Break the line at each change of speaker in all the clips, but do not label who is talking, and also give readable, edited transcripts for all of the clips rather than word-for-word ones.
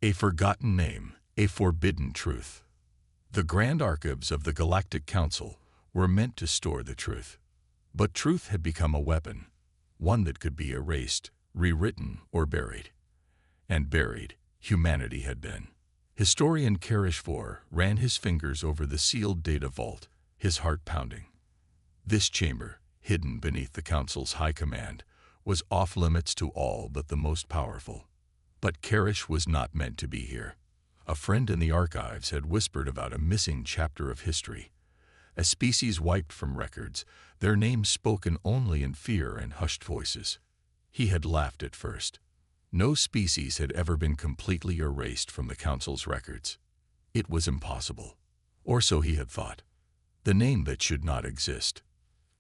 A forgotten name, a forbidden truth. The grand archives of the Galactic Council were meant to store the truth. But truth had become a weapon, one that could be erased, rewritten, or buried. And buried, humanity had been. Historian Karesh Vorr ran his fingers over the sealed data vault, his heart pounding. This chamber, hidden beneath the Council's high command, was off-limits to all but the most powerful. But Karesh was not meant to be here. A friend in the archives had whispered about a missing chapter of history, a species wiped from records, their names spoken only in fear and hushed voices. He had laughed at first. No species had ever been completely erased from the Council's records. It was impossible. Or so he had thought. The name that should not exist.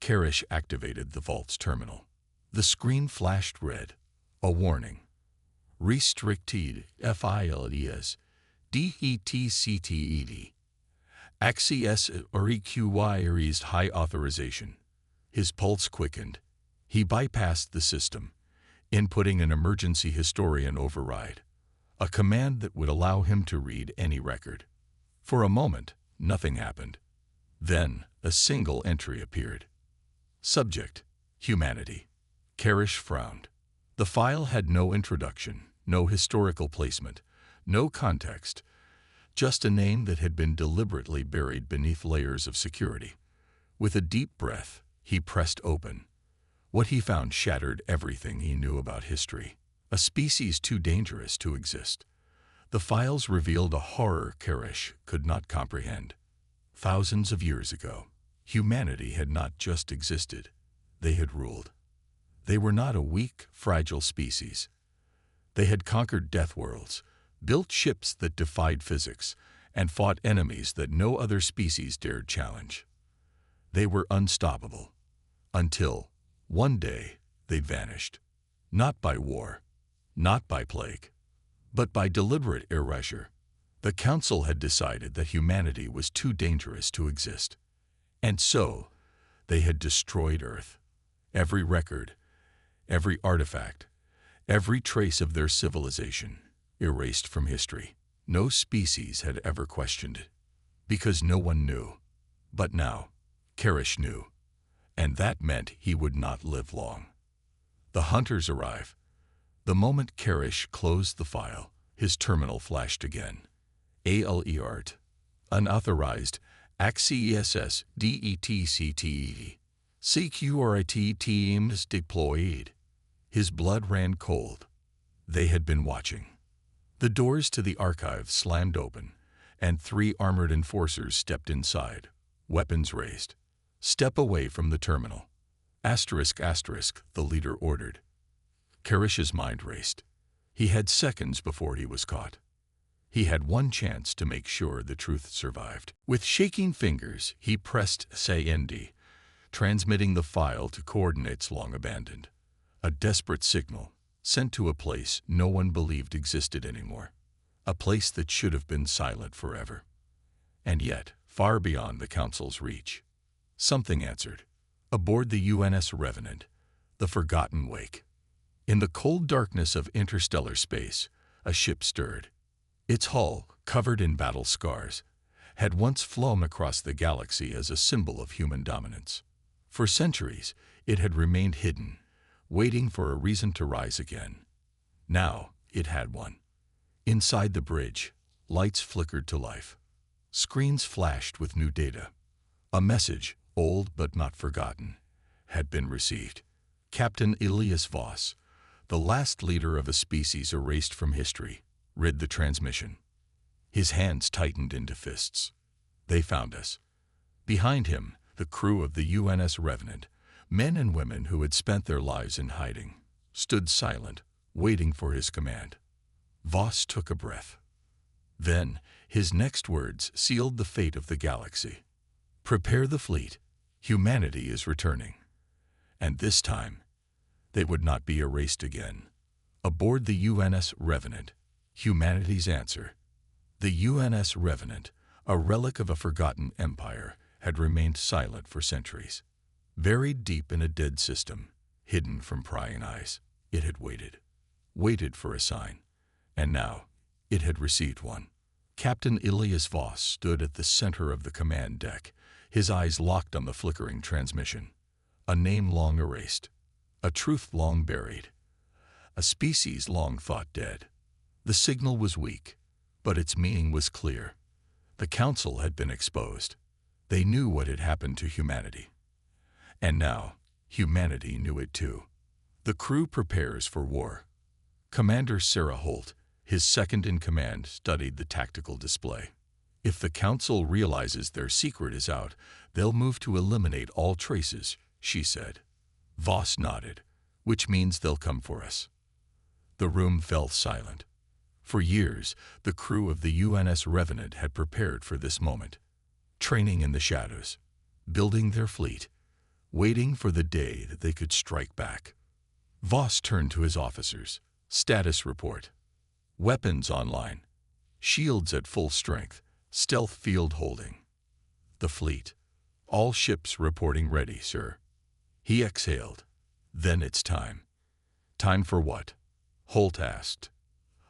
Karesh activated the vault's terminal. The screen flashed red. A warning. Restricted files. DETCTED. Access requires high authorization. His pulse quickened. He bypassed the system, inputting an emergency historian override, a command that would allow him to read any record. For a moment, nothing happened. Then, a single entry appeared. Subject: Humanity. Karesh frowned. The file had no introduction, no historical placement, no context, just a name that had been deliberately buried beneath layers of security. With a deep breath, he pressed open. What he found shattered everything he knew about history. A species too dangerous to exist. The files revealed a horror Karesh could not comprehend. Thousands of years ago, humanity had not just existed, they had ruled. They were not a weak, fragile species. They had conquered death worlds, built ships that defied physics, and fought enemies that no other species dared challenge. They were unstoppable. Until, one day, they vanished. Not by war, not by plague, but by deliberate erasure. The Council had decided that humanity was too dangerous to exist. And so, they had destroyed Earth. Every record, every artifact, every trace of their civilization, erased from history. No species had ever questioned it, because no one knew. But now, Karesh knew, and that meant he would not live long. The hunters arrive. The moment Karesh closed the file, his terminal flashed again. ALERT. Unauthorized. Access DETCTED. Security teams deployed. His blood ran cold. They had been watching. The doors to the archive slammed open, and 3 armored enforcers stepped inside, weapons raised. Step away from the terminal. Asterisk, the leader ordered. Karesh's mind raced. He had seconds before he was caught. He had one chance to make sure the truth survived. With shaking fingers, he pressed send, transmitting the file to coordinates long abandoned. A desperate signal, sent to a place no one believed existed anymore. A place that should have been silent forever. And yet, far beyond the Council's reach. Something answered. Aboard the UNS Revenant, the Forgotten Wake. In the cold darkness of interstellar space, a ship stirred. Its hull, covered in battle scars, had once flown across the galaxy as a symbol of human dominance. For centuries, it had remained hidden, waiting for a reason to rise again. Now, it had one. Inside the bridge, lights flickered to life. Screens flashed with new data. A message, old but not forgotten, had been received. Captain Elias Voss, the last leader of a species erased from history, read the transmission. His hands tightened into fists. They found us. Behind him, the crew of the UNS Revenant, men and women who had spent their lives in hiding, stood silent, waiting for his command. Voss took a breath. Then, his next words sealed the fate of the galaxy. Prepare the fleet. Humanity is returning. And this time, they would not be erased again. Aboard the UNS Revenant, humanity's answer. The UNS Revenant, a relic of a forgotten empire, had remained silent for centuries. Buried deep in a dead system, hidden from prying eyes, it had waited. Waited for a sign. And now, It had received one. Captain Elias Voss stood at the center of the command deck, his eyes locked on the flickering transmission. A name long erased. A truth long buried. A species long thought dead. The signal was weak, but its meaning was clear. The Council had been exposed. They knew what had happened to humanity. And now, humanity knew it too. The crew prepares for war. Commander Sarah Holt, his second-in-command, studied the tactical display. If the Council realizes their secret is out, they'll move to eliminate all traces, she said. Voss nodded, which means they'll come for us. The room fell silent. For years, the crew of the UNS Revenant had prepared for this moment, training in the shadows, building their fleet, waiting for the day that they could strike back. Voss turned to his officers. Status report. Weapons online. Shields at full strength. Stealth field holding. The fleet. All ships reporting ready, sir. He exhaled. Then it's time. Time for what? Holt asked.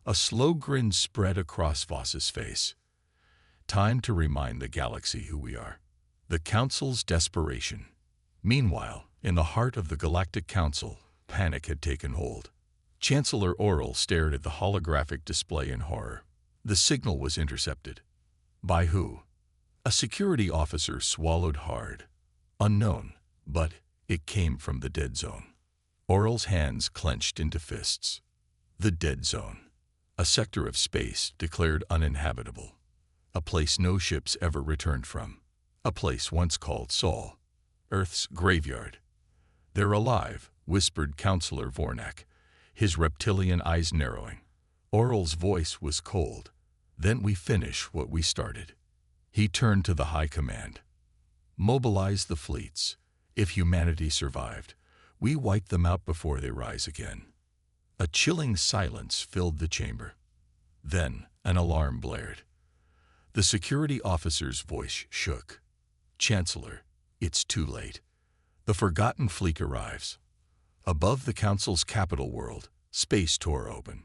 A slow grin spread across Voss's face. Time to remind the galaxy who we are. The Council's desperation. Meanwhile, in the heart of the Galactic Council, panic had taken hold. Chancellor Orrell stared at the holographic display in horror. The signal was intercepted. By who? A security officer swallowed hard. Unknown, but it came from the dead zone. Orrell's hands clenched into fists. The dead zone. A sector of space declared uninhabitable. A place no ships ever returned from. A place once called Sol, Earth's graveyard. They're alive, whispered Counselor Vornak, his reptilian eyes narrowing. Orrell's voice was cold. Then we finish what we started. He turned to the High Command. Mobilize the fleets. If humanity survived, we wipe them out before they rise again. A chilling silence filled the chamber. Then an alarm blared. The security officer's voice shook. Chancellor, it's too late. The Forgotten Fleet arrives. Above the Council's capital world, space tore open.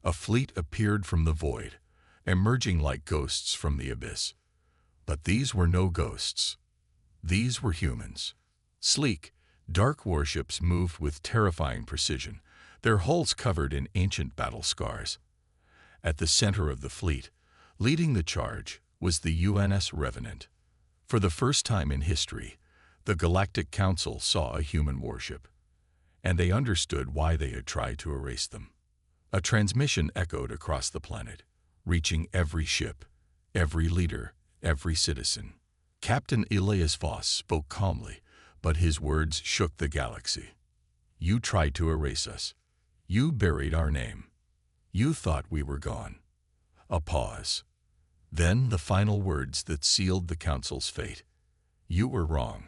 A fleet appeared from the void, emerging like ghosts from the abyss. But these were no ghosts. These were humans. Sleek, dark warships moved with terrifying precision, their hulls covered in ancient battle scars. At the center of the fleet, leading the charge, was the UNS Revenant. For the first time in history, the Galactic Council saw a human warship, and they understood why they had tried to erase them. A transmission echoed across the planet, reaching every ship, every leader, every citizen. Captain Elias Voss spoke calmly, but his words shook the galaxy. You tried to erase us. You buried our name. You thought we were gone. A pause. Then the final words that sealed the Council's fate. You were wrong.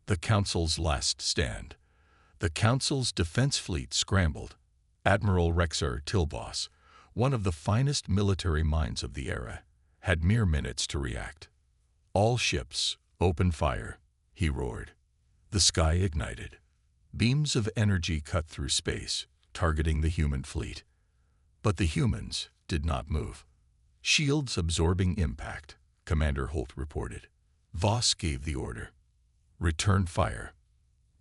The Council's last stand. The Council's defense fleet scrambled. Admiral Rexar Tilbos, one of the finest military minds of the era, had mere minutes to react. All ships, open fire, he roared. The sky ignited. Beams of energy cut through space, targeting the human fleet. But the humans did not move. Shields absorbing impact, Commander Holt reported. Voss gave the order. Return fire.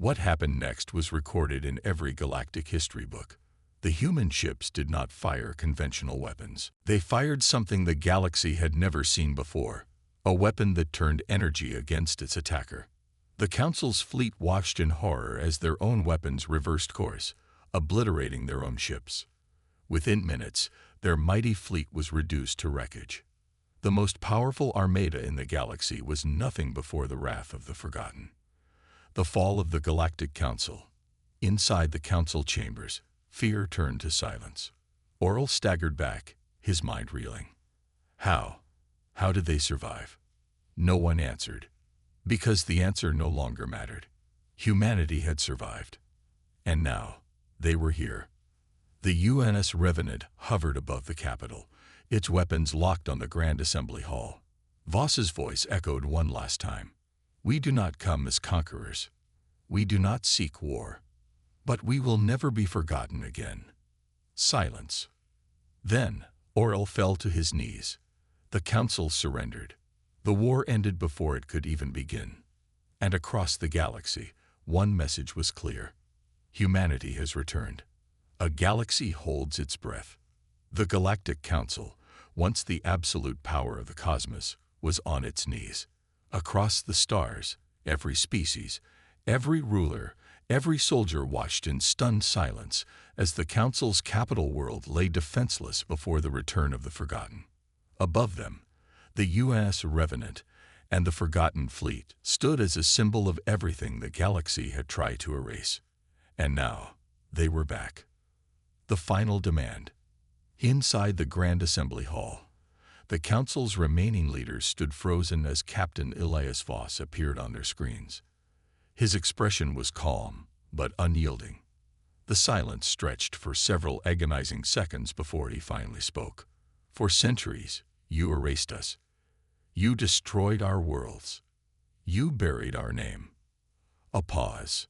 What happened next was recorded in every galactic history book. The human ships did not fire conventional weapons. They fired something the galaxy had never seen before, a weapon that turned energy against its attacker. The Council's fleet watched in horror as their own weapons reversed course, obliterating their own ships. Within minutes, their mighty fleet was reduced to wreckage. The most powerful armada in the galaxy was nothing before the wrath of the Forgotten. The fall of the Galactic Council. Inside the Council chambers, fear turned to silence. Orrell staggered back, his mind reeling. How? How did they survive? No one answered. Because the answer no longer mattered. Humanity had survived. And now, they were here. The UNS Revenant hovered above the capital, its weapons locked on the Grand Assembly Hall. Voss's voice echoed one last time. We do not come as conquerors. We do not seek war. But we will never be forgotten again. Silence. Then, Orel fell to his knees. The Council surrendered. The war ended before it could even begin. And across the galaxy, one message was clear. Humanity has returned. A galaxy holds its breath. The Galactic Council, once the absolute power of the cosmos, was on its knees. Across the stars, every species, every ruler, every soldier watched in stunned silence as the Council's capital world lay defenseless before the return of the Forgotten. Above them, the UNS Revenant and the Forgotten Fleet stood as a symbol of everything the galaxy had tried to erase. And now, they were back. The final demand. Inside the Grand Assembly Hall, the Council's remaining leaders stood frozen as Captain Elias Voss appeared on their screens. His expression was calm, but unyielding. The silence stretched for several agonizing seconds before he finally spoke. For centuries, you erased us. You destroyed our worlds. You buried our name. A pause.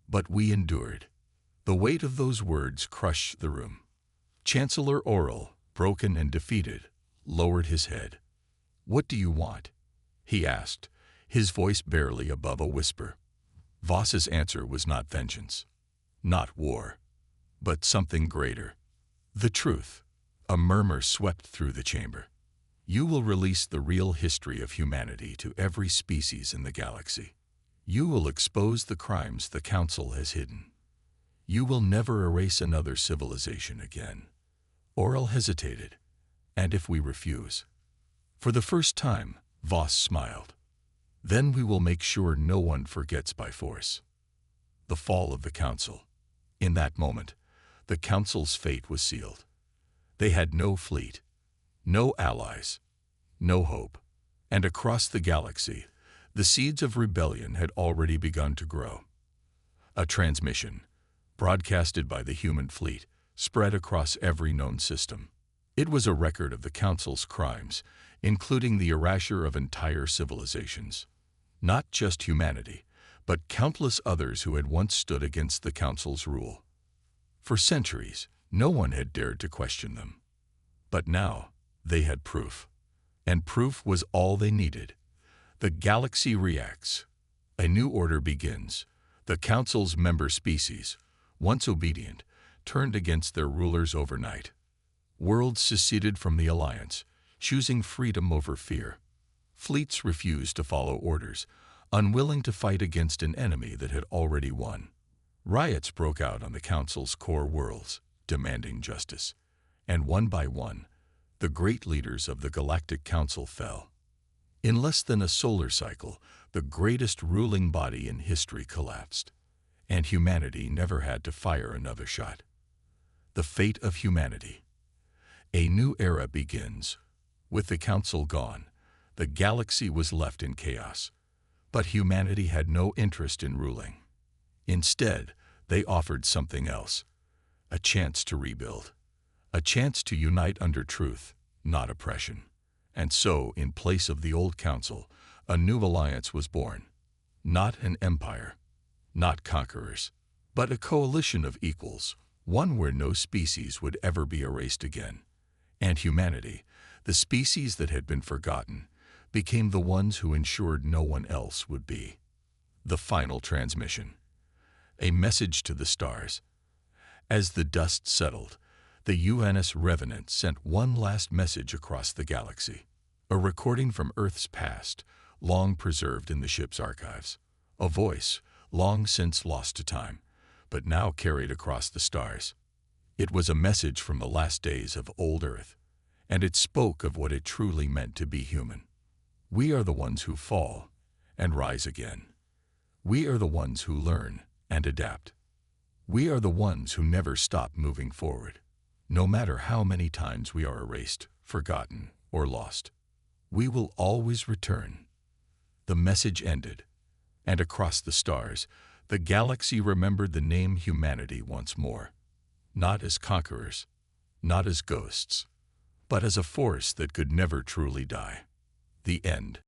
But we endured. The weight of those words crushed the room. Chancellor Orel, broken and defeated, lowered his head. "What do you want?" he asked, his voice barely above a whisper. Voss's answer was not vengeance, not war, but something greater. The truth. A murmur swept through the chamber. You will release the real history of humanity to every species in the galaxy. You will expose the crimes the Council has hidden. You will never erase another civilization again. Orel hesitated. And if we refuse? For the first time, Voss smiled. Then we will make sure no one forgets by force. The fall of the Council. In that moment, the Council's fate was sealed. They had no fleet, no allies, no hope. And across the galaxy, the seeds of rebellion had already begun to grow. A transmission, broadcasted by the human fleet, spread across every known system. It was a record of the Council's crimes, including the erasure of entire civilizations. Not just humanity, but countless others who had once stood against the Council's rule. For centuries, no one had dared to question them. But now, they had proof. And proof was all they needed. The galaxy reacts. A new order begins. The Council's member species, once obedient, turned against their rulers overnight. Worlds seceded from the alliance, choosing freedom over fear. Fleets refused to follow orders, unwilling to fight against an enemy that had already won. Riots broke out on the Council's core worlds, demanding justice. And one by one, the great leaders of the Galactic Council fell. In less than a solar cycle, the greatest ruling body in history collapsed, and humanity never had to fire another shot. The fate of humanity. A new era begins. With the Council gone, the galaxy was left in chaos. But humanity had no interest in ruling. Instead, they offered something else. A chance to rebuild. A chance to unite under truth, not oppression. And so, in place of the old Council, a new alliance was born. Not an empire, not conquerors, but a coalition of equals, one where no species would ever be erased again. And humanity, the species that had been forgotten, became the ones who ensured no one else would be. The final transmission. A message to the stars. As the dust settled, the UNS Revenant sent one last message across the galaxy. A recording from Earth's past, long preserved in the ship's archives. A voice, long since lost to time, but now carried across the stars. It was a message from the last days of old Earth, and it spoke of what it truly meant to be human. We are the ones who fall and rise again. We are the ones who learn and adapt. We are the ones who never stop moving forward. No matter how many times we are erased, forgotten, or lost, we will always return. The message ended, and across the stars, the galaxy remembered the name humanity once more. Not as conquerors, not as ghosts, but as a force that could never truly die. The end.